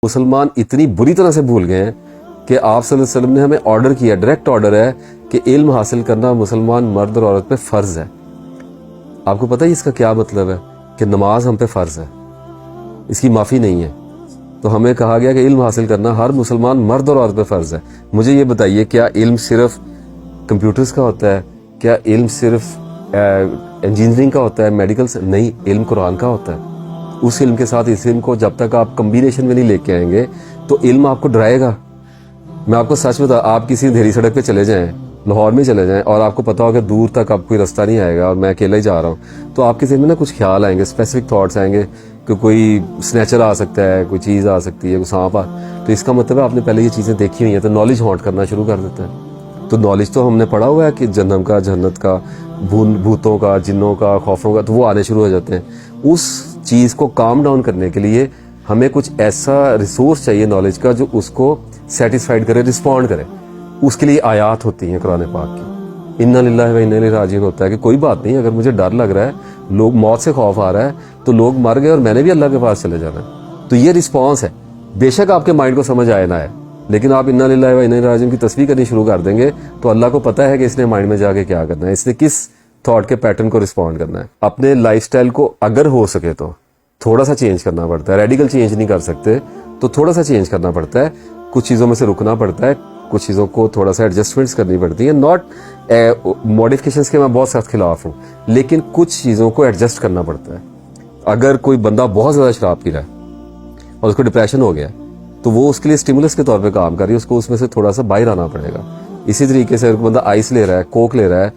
مسلمان اتنی بری طرح سے بھول گئے ہیں کہ آپ صلی اللہ علیہ وسلم نے ہمیں آرڈر کیا، ڈائریکٹ آرڈر ہے کہ علم حاصل کرنا مسلمان مرد اور عورت پہ فرض ہے۔ آپ کو پتہ ہے اس کا کیا مطلب ہے؟ کہ نماز ہم پہ فرض ہے، اس کی معافی نہیں ہے۔ تو ہمیں کہا گیا کہ علم حاصل کرنا ہر مسلمان مرد اور عورت پہ فرض ہے۔ مجھے یہ بتائیے، کیا علم صرف کمپیوٹرز کا ہوتا ہے؟ کیا علم صرف انجینئرنگ کا ہوتا ہے، میڈیکل سے؟ نہیں، علم قرآن کا ہوتا ہے۔ اس علم کے ساتھ اس علم کو جب تک آپ کمبینیشن میں نہیں لے کے آئیں گے تو علم آپ کو ڈرائے گا۔ میں آپ کو سچ بتا، آپ کسی اندھیری سڑک پہ چلے جائیں، لاہور میں چلے جائیں، اور آپ کو پتا ہو کہ دور تک اب کوئی رستہ نہیں آئے گا اور میں اکیلا ہی جا رہا ہوں، تو آپ کے ذہن میں نا کچھ خیال آئیں گے، اسپیسیفک تھاٹس آئیں گے کہ کوئی سنیچر آ سکتا ہے، کوئی چیز آ سکتی ہے، کوئی سانپ تو اس کا مطلب ہے آپ نے پہلے یہ چیزیں دیکھی ہوئی ہیں، تو نالج ہانٹ کرنا شروع کر دیتا ہے۔ تو نالج تو ہم نے پڑھا ہوا ہے کہ جہنم کا، جنت کا، بھوتوں کا، جنوں کا، خوفوں کا، تو وہ آنے شروع ہو جاتے ہیں۔ اس چیز کو کام ڈاؤن کرنے کے لیے ہمیں کچھ ایسا ریسورس چاہیے نالج کا جو اس کو سیٹسفائیڈ کرے، رسپونڈ کرے۔ اس کے لیے آیات ہوتی ہیں قرآن پاک کی، انا للہ و انا الیہ راجعون ہوتا ہے کہ کوئی بات نہیں، اگر مجھے ڈر لگ رہا ہے، لوگ موت سے خوف آ رہا ہے، تو لوگ مر گئے اور میں نے بھی اللہ کے پاس چلے جانا ہے، تو یہ رسپانس ہے۔ بے شک آپ کے مائنڈ کو سمجھ آئے نہ آئے، لیکن آپ انا للہ و انا الیہ راجعون کی تسبیح کرنی شروع کر دیں گے تو اللہ کو پتہ ہے کہ اس نے مائنڈ میں جا کے کیا کرنا ہے، اس نے کس تھاٹ کے پیٹرن کو رسپونڈ کرنا ہے۔ اپنے لائف سٹائل کو اگر ہو سکے تو تھوڑا سا چینج کرنا پڑتا ہے، ریڈیکل چینج نہیں کر سکتے تو تھوڑا سا چینج کرنا پڑتا ہے، کچھ چیزوں میں سے رکنا پڑتا ہے، کچھ چیزوں کو تھوڑا سا ایڈجسٹمنٹس کرنی پڑتی ہیں۔ ناٹ ماڈیفکیشنس کے میں بہت سخت خلاف ہوں، لیکن کچھ چیزوں کو ایڈجسٹ کرنا پڑتا ہے۔ اگر کوئی بندہ بہت زیادہ شراب پی رہا ہے اور اس کو ڈپریشن ہو گیا تو وہ اس کے لیے اسٹیمولس کے طور پہ کام کر رہی ہے، اس کو اس میں سے تھوڑا سا باہر آنا پڑے گا۔ اسی طریقے سے اگر بندہ آئس لے رہا ہے، کوک لے رہا ہے،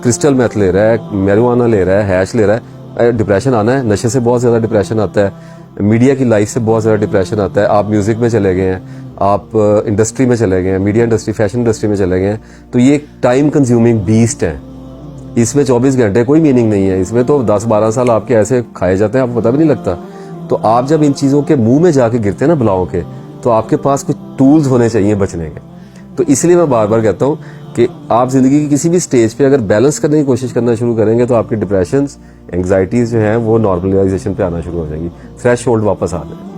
کرسٹل میتھ لے رہا ہے، میروانہ لے رہا ہے، ہیش لے رہا ہے، ڈپریشن آنا ہے۔ نشے سے بہت زیادہ ڈپریشن آتا ہے، میڈیا کی لائف سے بہت زیادہ ڈپریشن آتا ہے۔ آپ میوزک میں چلے گئے ہیں، آپ انڈسٹری میں چلے گئے ہیں، میڈیا انڈسٹری، فیشن انڈسٹری میں چلے گئے ہیں، تو یہ ایک ٹائم کنزیومنگ بیسٹ ہے۔ اس میں 24 گھنٹے کوئی میننگ نہیں ہے، اس میں تو 10-12 سال آپ کے ایسے کھائے جاتے ہیں، آپ کو پتہ بھی نہیں لگتا۔ تو آپ جب ان چیزوں کے منہ میں جا کے گرتے ہیں نا بلاؤں کے، تو آپ کے پاس کچھ ٹولز ہونے چاہیے بچنے کے۔ تو اس لیے میں بار بار کہتا ہوں کہ آپ زندگی کی کسی بھی سٹیج پہ اگر بیلنس کرنے کی کوشش کرنا شروع کریں گے تو آپ کی ڈپریشنز، انگزائٹیز جو ہیں وہ نارملائزیشن پہ آنا شروع ہو جائیں گی، فریش ہولڈ واپس آ جائیں گے۔